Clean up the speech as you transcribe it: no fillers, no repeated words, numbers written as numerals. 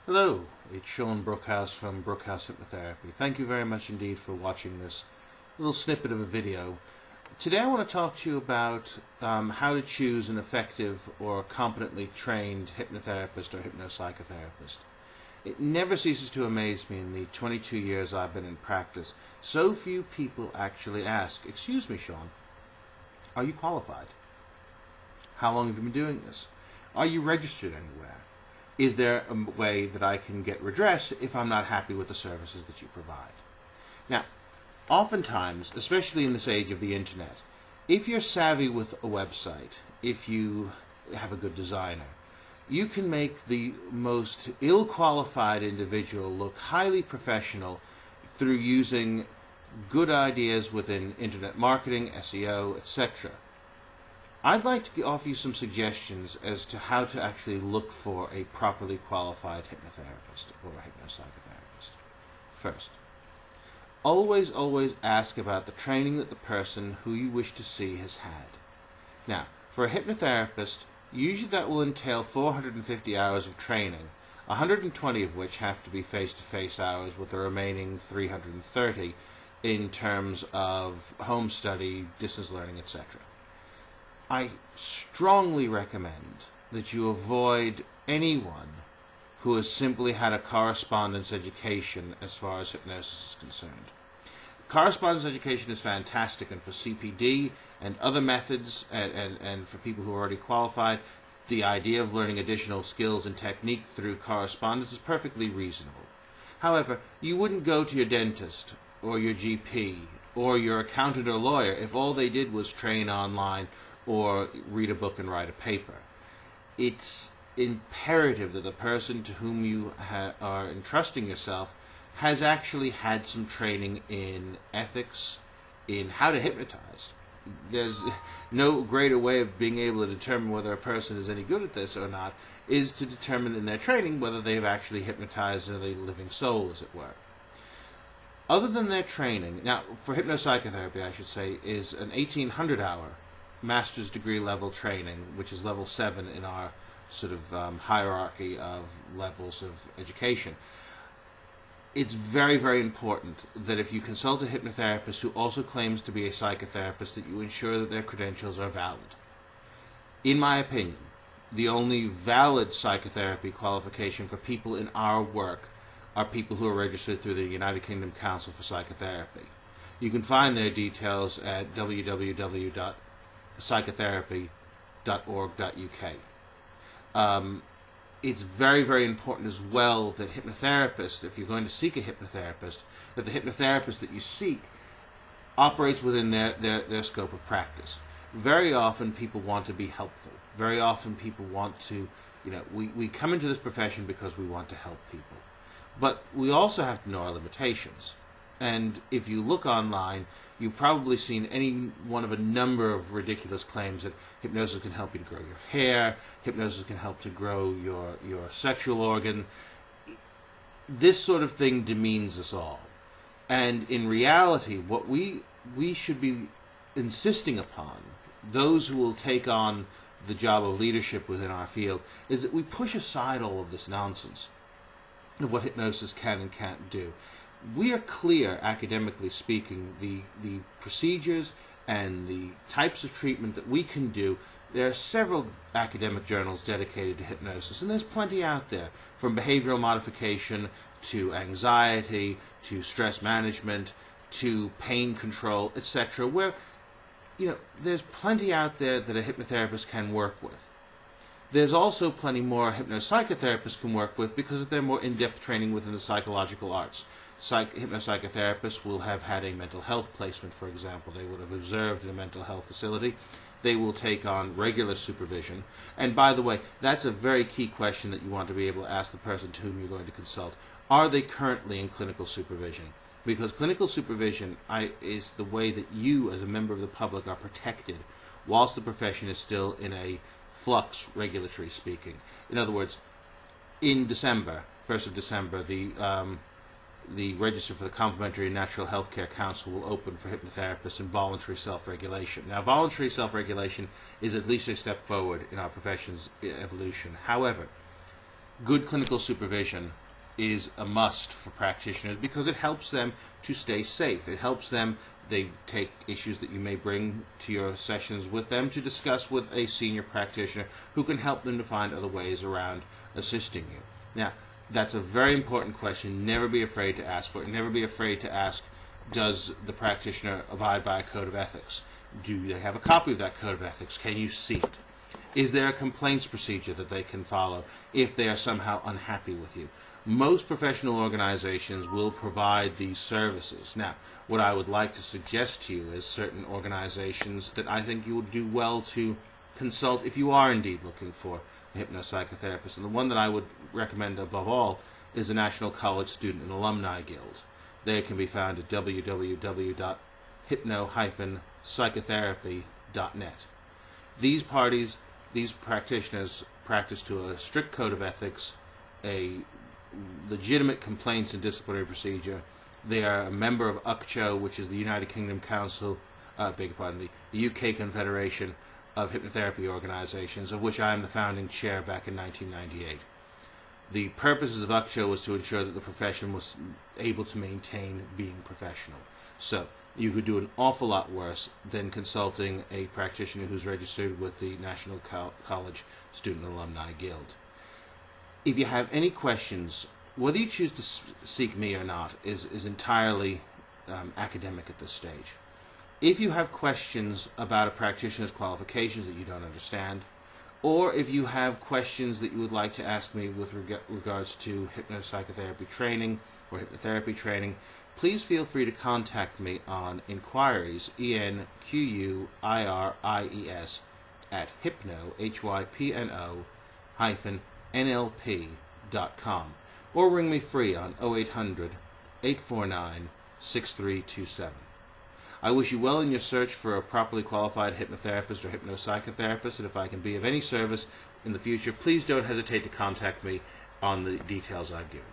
Hello, it's Shaun Brookhouse from Brookhouse Hypnotherapy. Thank you very much indeed for watching this little snippet of a video. Today I want to talk to you about how to choose an effective or competently trained hypnotherapist or hypno-psychotherapist. It never ceases to amaze me in the 22 years I've been in practice. So few people actually ask, "Excuse me, Shaun, are you qualified? How long have you been doing this? Are you registered anywhere? Is there a way that I can get redress if I'm not happy with the services that you provide?" Now, oftentimes, especially in this age of the internet, if you're savvy with a website, if you have a good designer, you can make the most ill-qualified individual look highly professional through using good ideas within internet marketing, SEO, etc. I'd like to offer you some suggestions as to how to actually look for a properly qualified hypnotherapist or hypno-psychotherapist. First, always ask about the training that the person who you wish to see has had. Now, for a hypnotherapist, usually that will entail 450 hours of training, 120 of which have to be face-to-face hours, with the remaining 330 in terms of home study, distance learning, etc. I strongly recommend that you avoid anyone who has simply had a correspondence education as far as hypnosis is concerned. Correspondence education is fantastic, and for CPD and other methods, and for people who are already qualified, the idea of learning additional skills and technique through correspondence is perfectly reasonable. However, you wouldn't go to your dentist or your GP or your accountant or lawyer if all they did was train online or read a book and write a paper. It's imperative that the person to whom you are entrusting yourself has actually had some training in ethics, in how to hypnotize. There's no greater way of being able to determine whether a person is any good at this or not is to determine in their training whether they've actually hypnotized a living soul, as it were. Other than their training, now for hypnopsychotherapy I should say, is an 1800-hour master's degree level training, which is level 7 in our sort of hierarchy of levels of education. It's very important that if you consult a hypnotherapist who also claims to be a psychotherapist, that you ensure that their credentials are valid. In my opinion, the only valid psychotherapy qualification for people in our work are people who are registered through the United Kingdom Council for Psychotherapy. You can find their details at www.psychotherapy.org.uk. It's very important as well that hypnotherapists, if you're going to seek a hypnotherapist, that the hypnotherapist that you seek operates within their scope of practice. Very often people want to be helpful. Very often people want to, we come into this profession because we want to help people. But we also have to know our limitations. And if you look online, you've probably seen any one of a number of ridiculous claims that hypnosis can help you to grow your hair, hypnosis can help to grow your sexual organ. This sort of thing demeans us all. And in reality, what we should be insisting upon, those who will take on the job of leadership within our field, is that we push aside all of this nonsense of what hypnosis can and can't do. We are clear, academically speaking, the procedures and the types of treatment that we can do. There are several academic journals dedicated to hypnosis, and there's plenty out there, from behavioral modification to anxiety to stress management to pain control, etc., where there's plenty out there that a hypnotherapist can work with. There's also plenty more hypno-psychotherapists can work with because of their more in-depth training within the psychological arts. Hypno-psychotherapists will have had a mental health placement, for example. They would have observed in a mental health facility. They will take on regular supervision. And by the way, that's a very key question that you want to be able to ask the person to whom you're going to consult. Are they currently in clinical supervision? Because clinical supervision is the way that you, as a member of the public, are protected whilst the profession is still in a flux, regulatory speaking. In other words, in December, 1st of December, the register for the Complementary and Natural Healthcare Council will open for hypnotherapists and voluntary self-regulation. Now, voluntary self-regulation is at least a step forward in our profession's evolution. However, good clinical supervision is a must for practitioners because it helps them to stay safe. It helps them, they take issues that you may bring to your sessions with them to discuss with a senior practitioner who can help them to find other ways around assisting you. Now, that's a very important question. Never be afraid to ask for it. Never be afraid to ask, does the practitioner abide by a code of ethics? Do they have a copy of that code of ethics? Can you see it? Is there a complaints procedure that they can follow if they are somehow unhappy with you? Most professional organizations will provide these services. Now, what I would like to suggest to you is certain organizations that I think you would do well to consult if you are indeed looking for a hypno-psychotherapist. And the one that I would recommend above all is the National College Student and Alumni Guild. They can be found at www.hypno-psychotherapy.net. These parties, these practitioners practice to a strict code of ethics, a legitimate complaints and disciplinary procedure. They are a member of UCCHO, which is the United Kingdom Council, the UK Confederation of Hypnotherapy Organizations, of which I am the founding chair back in 1998. The purposes of UCCHO was to ensure that the profession was able to maintain being professional. So you could do an awful lot worse than consulting a practitioner who's registered with the National College Student and Alumni Guild. If you have any questions, whether you choose to seek me or not is entirely academic at this stage. If you have questions about a practitioner's qualifications that you don't understand, or if you have questions that you would like to ask me with regards to hypno-psychotherapy training or hypnotherapy training, please feel free to contact me on inquiries, ENQUIRIES, at hypno-nlp.com, or ring me free on 0800-849-6327. I wish you well in your search for a properly qualified hypnotherapist or hypno-psychotherapist, and if I can be of any service in the future, please don't hesitate to contact me on the details I've given.